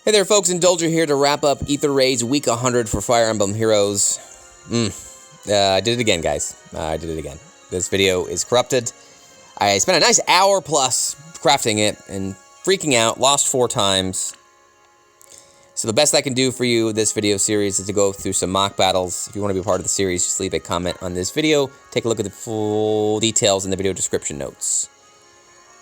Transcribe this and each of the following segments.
Hey there, folks. Indulger here to wrap up Aether Raids Week 100 for Fire Emblem Heroes. I did it again, guys. I did it again. This video is corrupted. I spent a nice hour plus crafting it and freaking out. Lost 4 times. So the best I can do for you this video series is to go through some mock battles. If you want to be a part of the series, just leave a comment on this video. Take a look at the full details in the video description notes.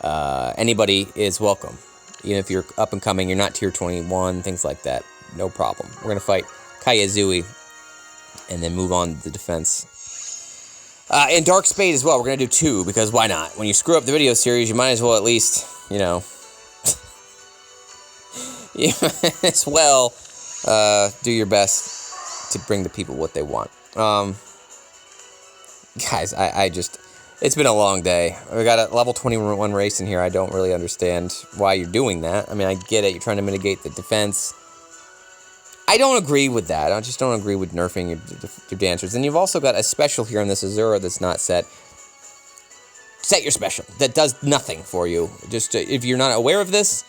Anybody is welcome. Even if you're up and coming, you're not tier 21, things like that. No problem. We're going to fight Kyazui and then move on to the defense. And Dark Spade as well. We're going to do 2 because why not? When you screw up the video series, you might as well at least, you know, you might as well do your best to bring the people what they want. Guys, I just... It's been a long day. We got a level 21 race in here. I don't really understand why you're doing that. I mean, I get it. You're trying to mitigate the defense. I don't agree with that. I just don't agree with nerfing your dancers. And you've also got a special here in this Azura that's not set. Set your special. That does nothing for you. Just if you're not aware of this,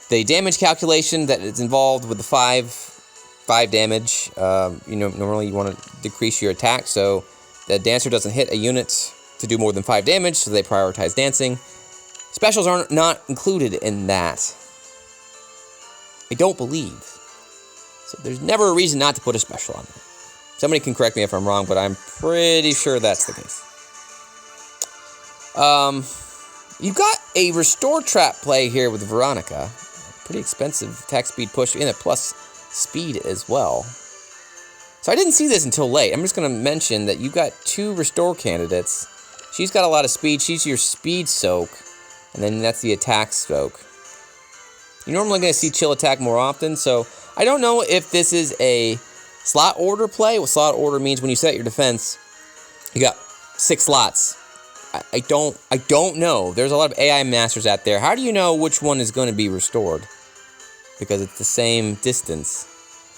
the damage calculation that is involved with the 5 damage, you know, normally you want to decrease your attack so the dancer doesn't hit a unit to do more than 5 damage, so they prioritize dancing. Specials are not included in that. I don't believe. So there's never a reason not to put a special on there. Somebody can correct me if I'm wrong, but I'm pretty sure that's the case. You've got a restore trap play here with Veronica. Pretty expensive attack speed push and a plus speed as well. So I didn't see this until late. I'm just going to mention that you've got 2 restore candidates. She's got a lot of speed. She's your speed soak, and then that's the attack soak. You're normally going to see chill attack more often, so I don't know if this is a slot order play. What slot order means when you set your defense, you got 6 slots. I don't know. There's a lot of AI masters out there. How do you know which one is going to be restored? Because it's the same distance.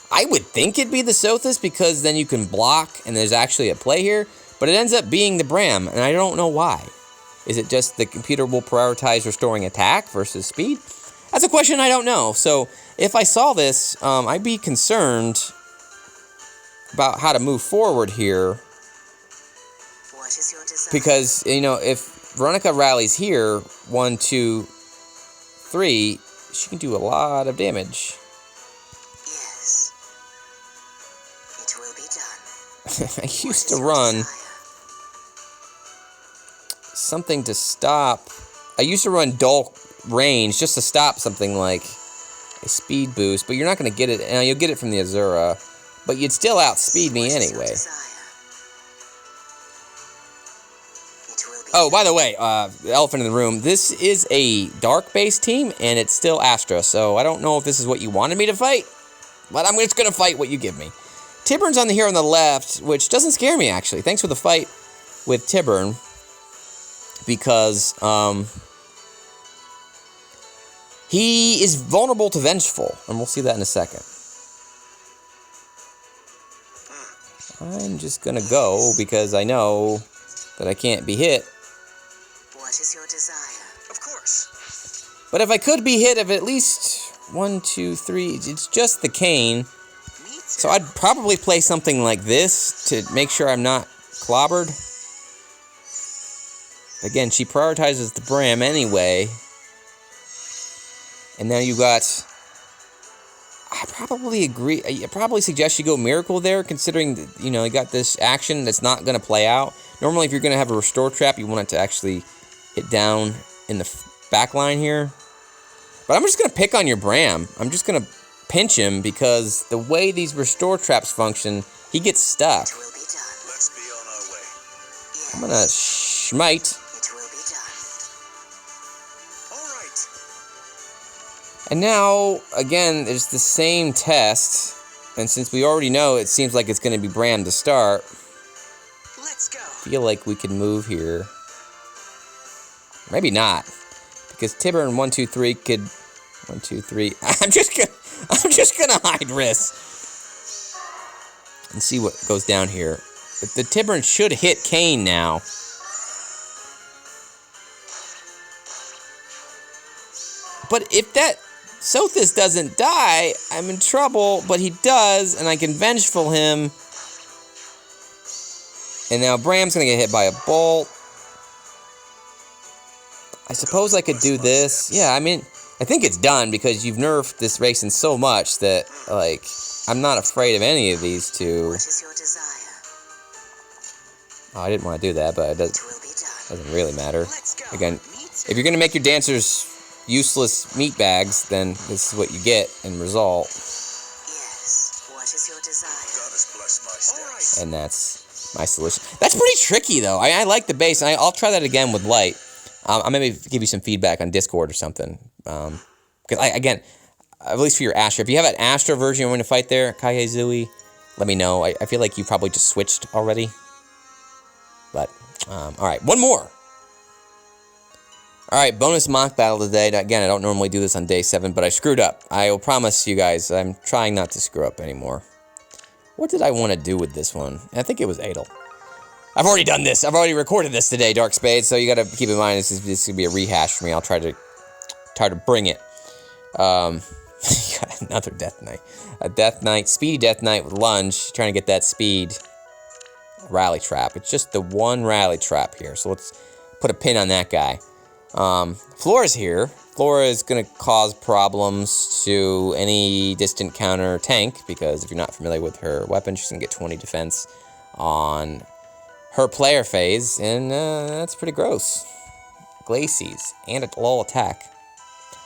I would think it'd be the Sothis because then you can block and there's actually a play here. But it ends up being the Bram, and I don't know why. Is it just the computer will prioritize restoring attack versus speed? That's a question I don't know. So if I saw this, I'd be concerned about how to move forward here. What is your desire? Because, you know, if Veronica rallies here, 1, 2, 3, she can do a lot of damage. Yes. It will be done. I used to run something to stop. I used to run dull range just to stop something like a speed boost, but you're not going to get it. And you'll get it from the Azura, but you'd still outspeed me anyway. Oh, by the way, the elephant in the room, this is a dark-based team, and it's still Astra, so I don't know if this is what you wanted me to fight, but I'm just going to fight what you give me. Tiburn's on here on the left, which doesn't scare me, actually. Thanks for the fight with Tiburn, because he is vulnerable to Vengeful, and we'll see that in a second. I'm just going to go, because I know that I can't be hit. What is your desire? Of course. But if I could be hit of at least 1, 2, 3, it's just the cane. So I'd probably play something like this to make sure I'm not clobbered. Again, she prioritizes the Bram anyway. And now you got... I probably agree. I probably suggest you go Miracle there, considering, that, you know, you got this action that's not going to play out. Normally, if you're going to have a restore trap, you want it to actually hit down in the back line here. But I'm just going to pick on your Bram. I'm just going to pinch him because the way these restore traps function, he gets stuck. It will be done. Let's be on our way. Yes. I'm going to smite. It will be done. All right. And now, again, there's the same test. And since we already know it seems like it's going to be Bram to start, Let's go. I feel like we can move here. Maybe not. Because Tiburn 1, 2, 3 could... 1, 2, 3... I'm just gonna hide Riss. And see what goes down here. But the Tiburn should hit Kane now. But if that Sothis doesn't die, I'm in trouble, but he does, and I can vengeful him. And now Bram's gonna get hit by a bolt. I suppose I could do this. Yeah, I mean, I think it's done because you've nerfed this racing so much that, like, I'm not afraid of any of these two. What is your desire? Oh, I didn't want to do that, but it It will be done. doesn't really matter. Again, if you're going to make your dancers useless meat bags, then this is what you get in result. Yes. What is your desire? God has blessed my steps. And that's my solution. That's pretty tricky, though. I like the base, and I'll try that again with light. I'll maybe give you some feedback on Discord or something. Because, again, at least for your Astra, if you have an Astra version you want to fight there, Kyazui, let me know. I feel like you probably just switched already. But, alright, one more. Alright, bonus mock battle today. Now, again, I don't normally do this on day 7, but I screwed up. I will promise you guys, I'm trying not to screw up anymore. What did I want to do with this one? I think it was Adel. I've already done this. I've already recorded this today, Dark Spade, so you gotta keep in mind this is gonna be a rehash for me. I'll try to bring it. You got another Death Knight. A Death Knight, speedy Death Knight with lunge, trying to get that speed. Rally trap. It's just the one rally trap here, so let's put a pin on that guy. Flora's here. Flora is gonna cause problems to any distant counter tank, because if you're not familiar with her weapon, she's gonna get 20 defense on her player phase, and that's pretty gross. Glacies, and a low attack.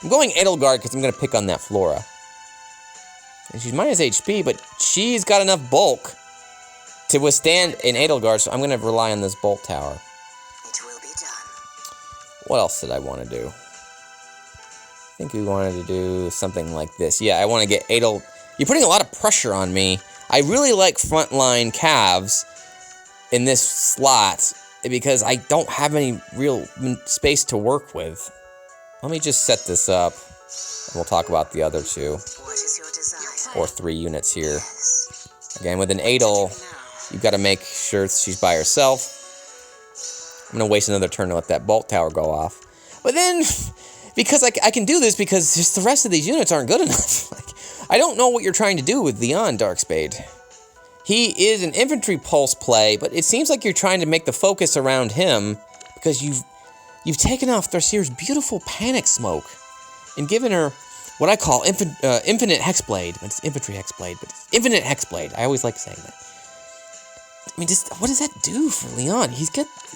I'm going Edelgard because I'm going to pick on that Flora. And she's minus HP, but she's got enough bulk to withstand an Edelgard, so I'm going to rely on this Bolt Tower. It will be done. What else did I want to do? I think we wanted to do something like this. Yeah, I want to get Adel... You're putting a lot of pressure on me. I really like frontline calves in this slot because I don't have any real space to work with. Let me just set this up, and we'll talk about the other two, What is your desire? or 3 units here. Yes. Again, with an Adel, you've got to make sure she's by herself. I'm going to waste another turn to let that Bolt Tower go off. But then, because I can do this because just the rest of these units aren't good enough. Like, I don't know what you're trying to do with Leon, Darkspade. He is an infantry pulse play, but it seems like you're trying to make the focus around him because you've taken off Thrasir's beautiful panic smoke and given her what I call infinite hexblade. It's infantry hexblade, but it's infinite hexblade. I always like saying that. I mean, just what does that do for Leon? He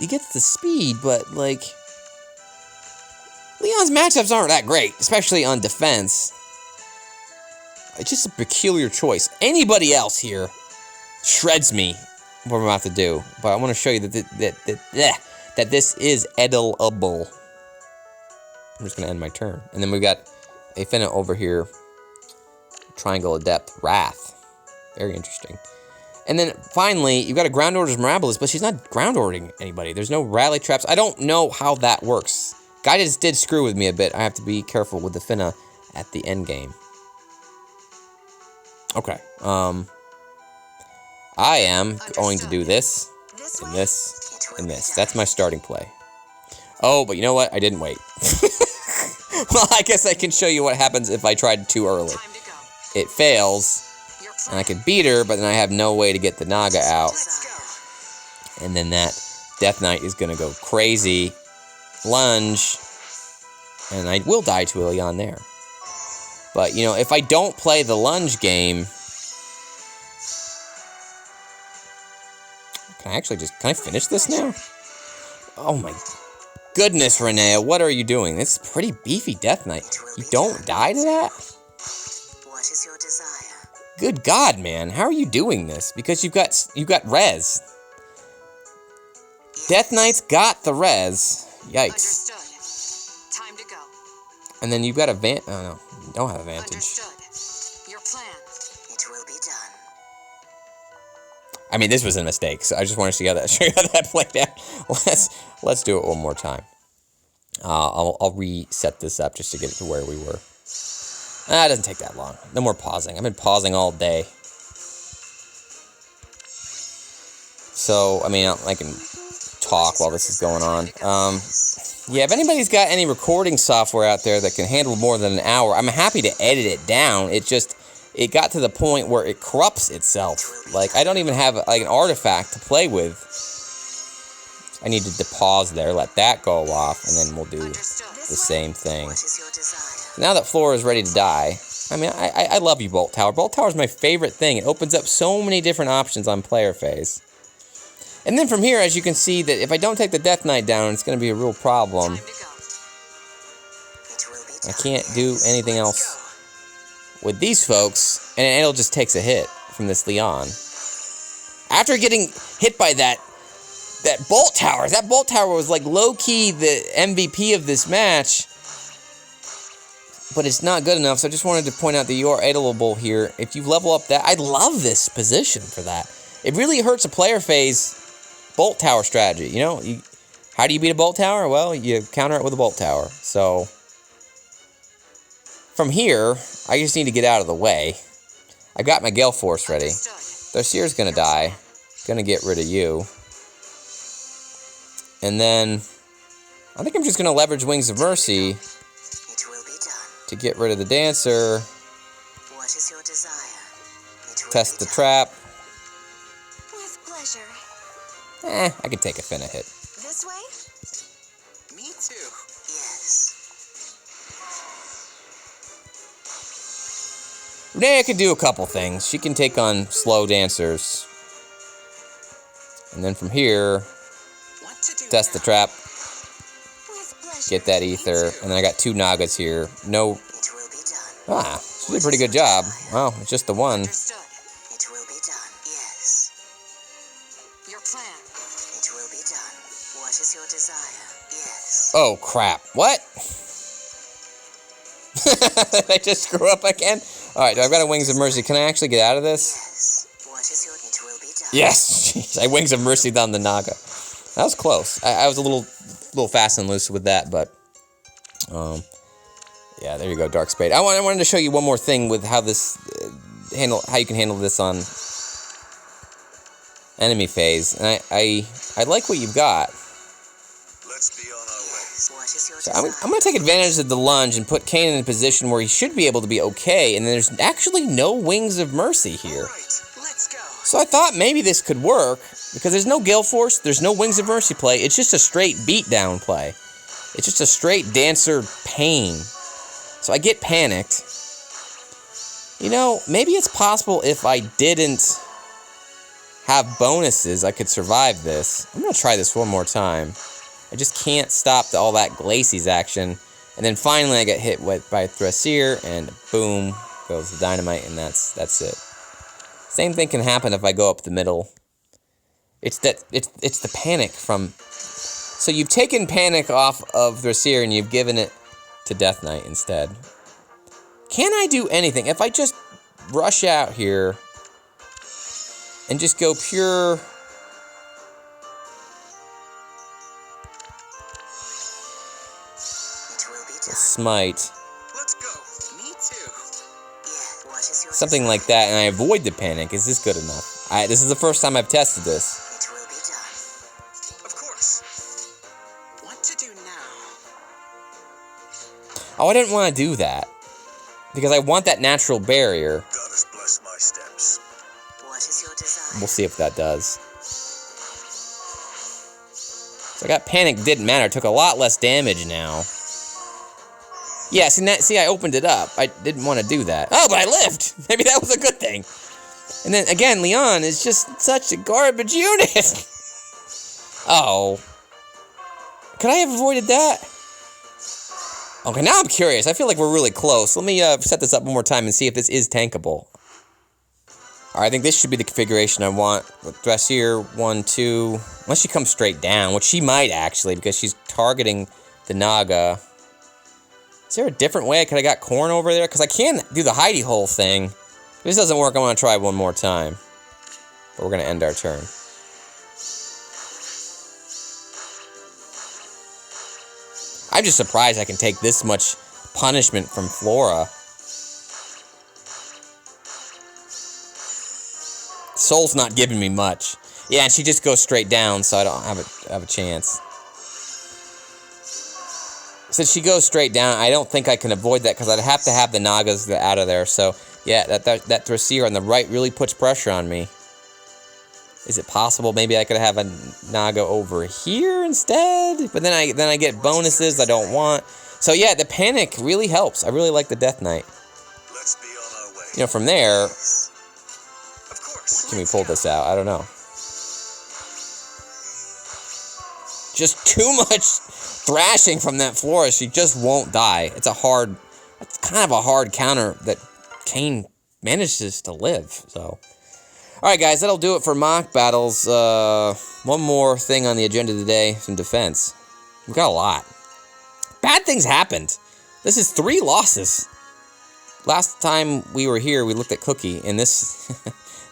gets the speed, but like Leon's matchups aren't that great, especially on defense. It's just a peculiar choice. Anybody else here shreds me what I'm about to do, but I want to show you that this is edible. I'm just gonna end my turn, and then we've got a Finna over here. Triangle of Depth, Wrath, very interesting. And then finally, you've got a Ground Orders Mirabilis, but she's not ground ordering anybody. There's no rally traps. I don't know how that works. Guidance did screw with me a bit. I have to be careful with the Finna at the end game. Okay. I am going to do this, and this, and this. That's my starting play. Oh, but you know what? I didn't wait. Well, I guess I can show you what happens if I tried too early. It fails, and I can beat her, but then I have no way to get the Naga out. And then that Death Knight is going to go crazy. Lunge. And I will die to a Leon there. But, you know, if I don't play the lunge game... Can I finish this now? Oh my goodness, Renea, what are you doing? It's a pretty beefy Death Knight. You don't die to that? What is your desire? Good God, man, how are you doing this? Because you've got res. Death Knight's got the res. Yikes. Understood. Time to go. And then you've got a oh no, you don't have advantage. Understood. Your plan. It will be done. I mean, this was a mistake, so I just want to show you how that played out. Let's do it one more time. I'll reset this up just to get it to where we were. It doesn't take that long. No more pausing. I've been pausing all day. So, I mean, I can talk while this is going on. Yeah, if anybody's got any recording software out there that can handle more than an hour, I'm happy to edit it down. It got to the point where it corrupts itself. Like, I don't even have like an artifact to play with. I needed to pause there, let that go off, and then we'll do the same thing. What is your desire? Now that Flora is ready to die, I mean, I love you, Bolt Tower. Bolt Tower is my favorite thing. It opens up so many different options on player phase. And then from here, as you can see, that if I don't take the Death Knight down, it's going to be a real problem. Time to go. It will be I done. can't do anything else with these folks, and it'll just takes a hit from this Leon. After getting hit by that Bolt Tower, that Bolt Tower was like low-key the MVP of this match, but it's not good enough, so I just wanted to point out that you are editable here. If you level up that, I love this position for that. It really hurts a player phase Bolt Tower strategy, you know? How do you beat a Bolt Tower? Well, you counter it with a Bolt Tower. So, from here, I just need to get out of the way. I got my Gale Force ready. Thosier's gonna die. Gonna get rid of you. And then, I think I'm just gonna leverage Wings of Mercy It will be done. to get rid of the Dancer, What is your desire? It will test be the done. trap. With pleasure. I can take a Finna hit. This way? Me too. Yes. Renee can do a couple things. She can take on slow dancers. And then from here, What to do test the now? trap, With pleasure. get that Aether, and then I got 2 Nagas here. No, It will be done. she did a pretty good job. Well, it's just the one. Understood. It will be done. Yes. Your plan. It will be done. What is your desire? Yes. Oh, crap. What? Did I just screw up again? Alright, I've got a Wings of Mercy. Can I actually get out of this? Yes. What is your? It will be done. Yes! Jeez, I Wings of Mercy down the Naga. That was close. I was a little fast and loose with that, but... yeah, there you go, Dark Spade. I wanted to show you one more thing with how this... how you can handle this on... enemy phase. And I like what you've got. Let's be on our way. Yes. What is your So desire? I'm going to take advantage of the lunge and put Cana in a position where he should be able to be okay, and there's actually no Wings of Mercy here. All right, let's go. So I thought maybe this could work, because there's no Gale Force, there's no Wings of Mercy play, it's just a straight beatdown play. It's just a straight Dancer pain. So I get panicked. You know, maybe it's possible if I didn't have bonuses, I could survive this. I'm going to try this one more time. I just can't stop all that Glacies action. And then finally I get hit by Thracier, and boom, goes the Dynamite, and that's it. Same thing can happen if I go up the middle. It's the panic from... So you've taken panic off of Thracier, and you've given it to Death Knight instead. Can I do anything? If I just rush out here... and just go pure... It will be done. smite. Let's go. Me too. Yeah. What is your? Something like that, and I avoid the panic. Is this good enough? This is the first time I've tested this. It will be done. Of course. What to do now? Oh, I didn't want to do that. Because I want that natural barrier. Goddess bless my steps. What is your desire? We'll see if that does. So I got panic, didn't matter. I took a lot less damage now. Yeah, see, I opened it up. I didn't want to do that. Oh, but I lived! Maybe that was a good thing. And then, again, Leon is just such a garbage unit. Oh. Could I have avoided that? Okay, now I'm curious. I feel like we're really close. Let me set this up one more time and see if this is tankable. Alright, I think this should be the configuration I want. With Thracier, 1, 2... Unless she comes straight down, which she might actually, because she's targeting the Naga. Is there a different way I could have got Corn over there? Because I can do the hidey hole thing. If this doesn't work, I'm going to try one more time. But we're going to end our turn. I'm just surprised I can take this much punishment from Flora. Soul's not giving me much. Yeah, and she just goes straight down, so I don't have a chance. since she goes straight down, I don't think I can avoid that because I'd have to have the Nagas out of there. So, yeah, that Thracier on the right really puts pressure on me. Is it possible maybe I could have a Naga over here instead? But then I get bonuses I don't want. So, yeah, the panic really helps. I really like the Death Knight. Let's be on our way. You know, from there, Of course. can we pull this out? I don't know. Just too much thrashing from that Florist. She just won't die. It's kind of a hard counter that Kane manages to live. So, alright guys, that'll do it for mock battles. One more thing on the agenda today, some defense. We've got a lot. Bad things happened. This is 3 losses. Last time we were here, we looked at Cookie, and this...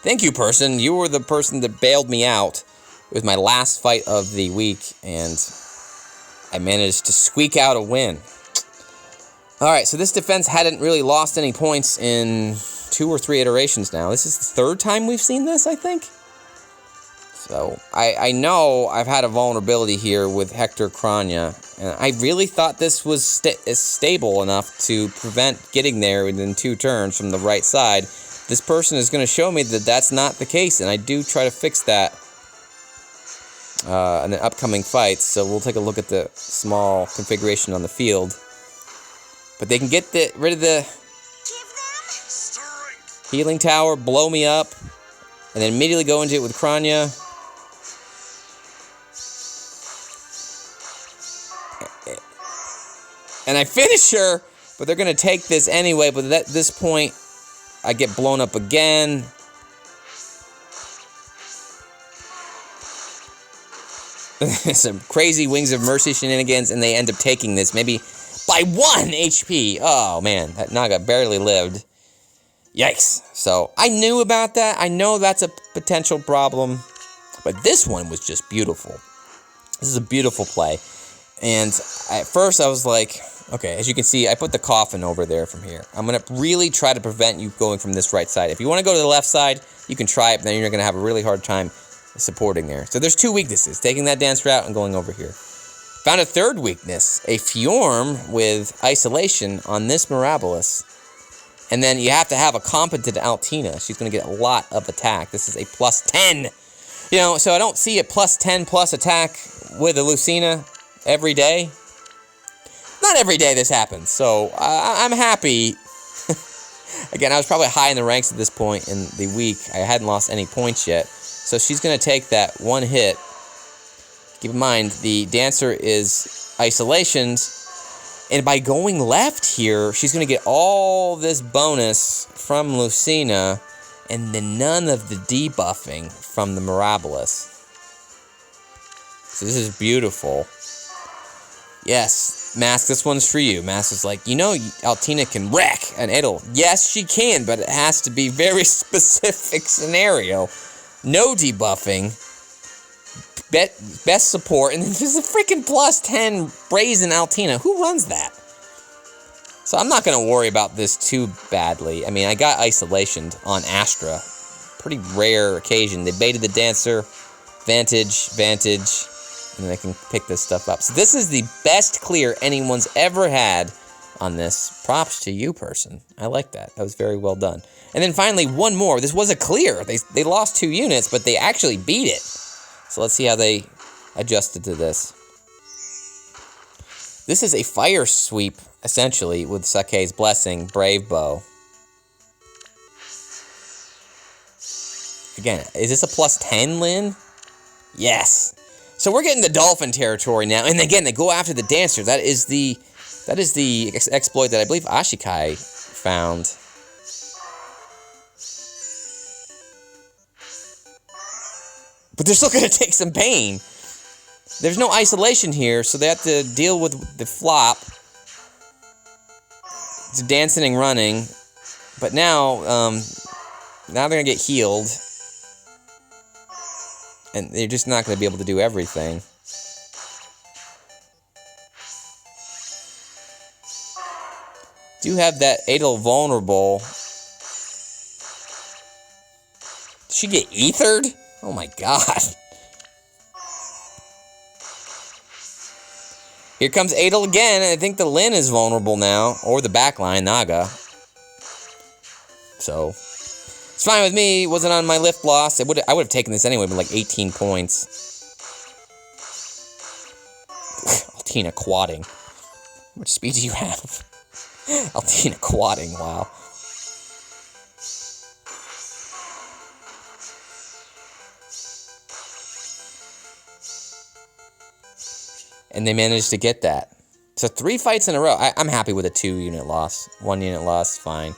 Thank you, person. You were the person that bailed me out. It was my last fight of the week, and I managed to squeak out a win. Alright, so this defense hadn't really lost any points in 2 or 3 iterations now. This is the 3rd time we've seen this, I think. So, I know I've had a vulnerability here with Hector Crania, and I really thought this was stable enough to prevent getting there within 2 turns from the right side. This person is going to show me that that's not the case, and I do try to fix that in the upcoming fights, so we'll take a look at the small configuration on the field. But they can get rid of the healing tower, blow me up, and then immediately go into it with Crania. And I finish her, but they're going to take this anyway, but at this point, I get blown up again. Some crazy Wings of Mercy shenanigans, and they end up taking this, maybe by 1 HP. Oh, man, that Naga barely lived. Yikes. So, I knew about that. I know that's a potential problem, but this one was just beautiful. This is a beautiful play. And at first, I was like, okay, as you can see, I put the coffin over there from here. I'm going to really try to prevent you going from this right side. If you want to go to the left side, you can try it, but then you're going to have a really hard time supporting there. So there's 2 weaknesses, taking that dance route and going over here. Found a 3rd weakness, a Fjorm with isolation on this Mirabilis. And then you have to have a competent Altina. She's going to get a lot of attack. This is a +10. You know, so I don't see a +10+ attack with a Lucina every day. Not every day this happens, so I'm happy. Again, I was probably high in the ranks at this point in the week. I hadn't lost any points yet. So she's going to take that 1 hit. Keep in mind, the Dancer is isolations. And by going left here, she's going to get all this bonus from Lucina. And then none of the debuffing from the Mirabilis. So this is beautiful. Yes, Mask, this one's for you. Mask is like, you know, Altina can wreck an Idol. Yes, she can, but it has to be very specific scenario. No debuffing. Best support. And then there's a freaking +10 Brazen Altina. Who runs that? So I'm not going to worry about this too badly. I mean, I got isolationed on Astra. Pretty rare occasion. They baited the Dancer. Vantage. And then I can pick this stuff up. So this is the best clear anyone's ever had on this. Props to you, person. I like that. That was very well done. And then finally, one more. This was a clear. They lost 2 units, but they actually beat it. So let's see how they adjusted to this. This is a fire sweep, essentially, with Sakei's Blessing, Brave Bow. Again, is this a +10, Lynn? Yes. So we're getting the Dolphin territory now, and again, they go after the Dancer. That is the exploit that I believe Ashikai found. But they're still going to take some pain. There's no isolation here, so they have to deal with the flop. It's dancing and running, but now they're going to get healed. And they're just not going to be able to do everything. Do have that Adel vulnerable. Did she get ethered? Oh my god. Here comes Adel again, and I think the Lin is vulnerable now, or the backline, Naga. So, it's fine with me. It wasn't on my lift loss. I would have taken this anyway, but like 18 points. Altina quadding. How much speed do you have? Altina quadding, wow. And they managed to get that. So 3 fights in a row. I'm happy with a 2-unit loss. 1-unit loss, fine.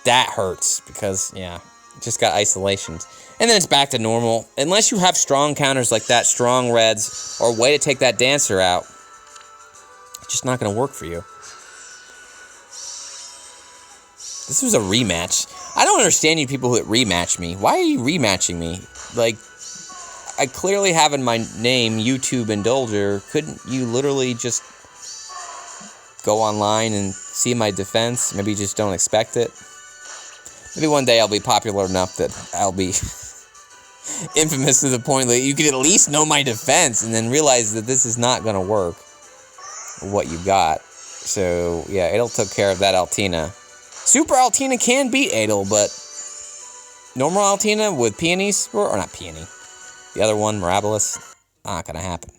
That hurts because, yeah, just got isolations. And then it's back to normal. Unless you have strong counters like that, strong reds, or a way to take that dancer out, it's just not going to work for you. This was a rematch. I don't understand you people who rematch me. Why are you rematching me? Like, I clearly have in my name YouTube Indulger. Couldn't you literally just go online and see my defense? Maybe you just don't expect it. Maybe one day I'll be popular enough that I'll be infamous to the point that you could at least know my defense and then realize that this is not going to work, what you got. So, yeah, Adel took care of that Altina. Super Altina can beat Adel, but normal Altina with Peonies, or not Peony, the other one, Mirabilis, not going to happen.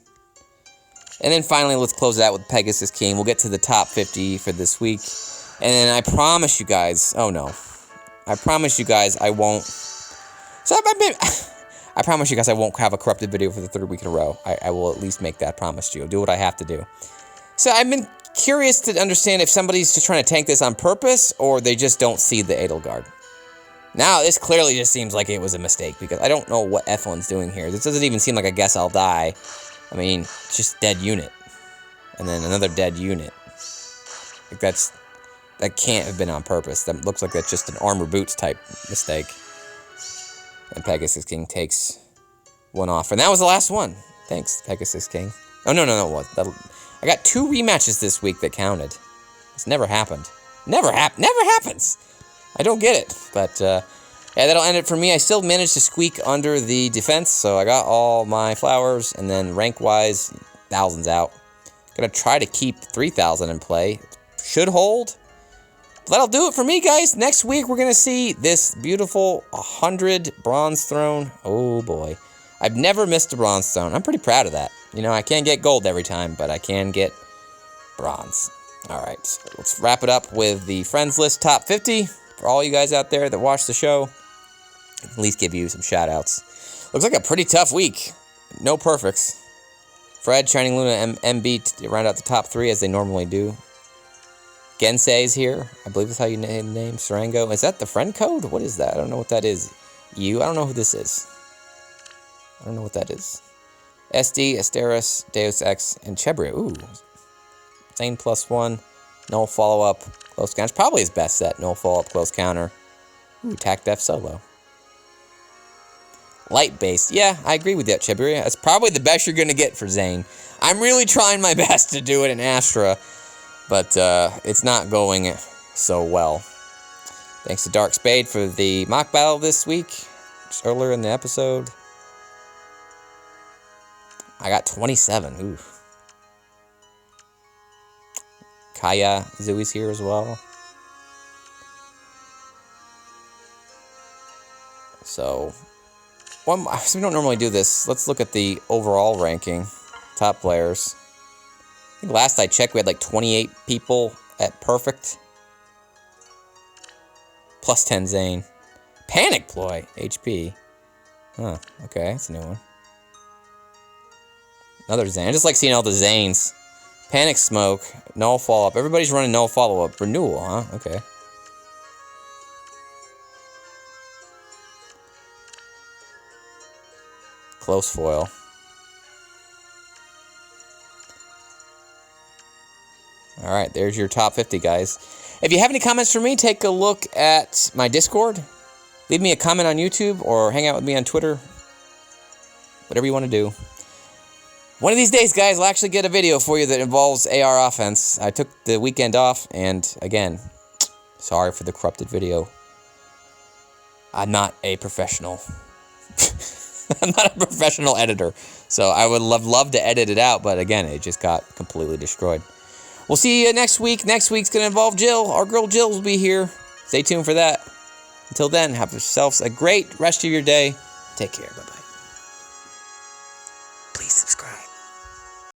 And then finally, let's close it out with Pegasus King. We'll get to the top 50 for this week. And then I promise you guys, oh no. I promise you guys I won't. So I promise you guys I won't have a corrupted video for the 3rd week in a row. I will at least make that promise to you. I'll do what I have to do. So I've been curious to understand if somebody's just trying to tank this on purpose or they just don't see the Edelgard. Now, this clearly just seems like it was a mistake because I don't know what Ethelyn's doing here. This doesn't even seem like I guess I'll die. I mean, just dead unit. And then another dead unit. Like that can't have been on purpose. That looks like that's just an armor boots type mistake. And Pegasus King takes one off. And that was the last one. Thanks, Pegasus King. Oh, no, I got 2 rematches this week that counted. It's never happened. Never happens. I don't get it. But, yeah, that'll end it for me. I still managed to squeak under the defense, so I got all my flowers. And then rank-wise, thousands out. Gonna try to keep 3,000 in play. Should hold. That'll do it for me, guys. Next week, we're gonna see this beautiful 100 bronze throne. Oh, boy. I've never missed a bronze throne. I'm pretty proud of that. You know, I can't get gold every time, but I can get bronze. All right, so let's wrap it up with the friends list top 50. For all you guys out there that watch the show, at least give you some shout-outs. Looks like a pretty tough week. No perfects. Fred, Shining Luna, MB to round out the top 3 as they normally do. GiNSEI is here. I believe that's how you name Sarango. Is that the friend code? What is that? I don't know what that is. I don't know who this is. I don't know what that is. SD, Asteris, Deus Ex, and Chebria. Ooh. Zane +1. No follow-up. Close counter. Probably his best set. No follow-up, close counter. Ooh, Tac Def solo. Light-based. Yeah, I agree with that, Chebria. That's probably the best you're going to get for Zane. I'm really trying my best to do it in Astra, but it's not going so well. Thanks to Dark Spade for the mock battle this week. Just earlier in the episode. I got 27. Ooh. Kyazui here as well. So, we don't normally do this. Let's look at the overall ranking. Top players. I think last I checked, we had like 28 people at perfect. Plus 10 Zane. Panic Ploy, HP. Huh, okay, that's a new one. Another Zane. I just like seeing all the Zanes. Panic Smoke, null follow-up. Everybody's running null follow-up. Renewal, huh? Okay. Close foil. Alright, there's your top 50, guys. If you have any comments for me, take a look at my Discord. Leave me a comment on YouTube or hang out with me on Twitter. Whatever you want to do. One of these days, guys, I'll actually get a video for you that involves AR offense. I took the weekend off, and again, sorry for the corrupted video. I'm not a professional. I'm not a professional editor, so I would love to edit it out, but again, it just got completely destroyed. We'll see you next week. Next week's going to involve Jill. Our girl Jill will be here. Stay tuned for that. Until then, have yourselves a great rest of your day. Take care. Bye-bye. Please subscribe.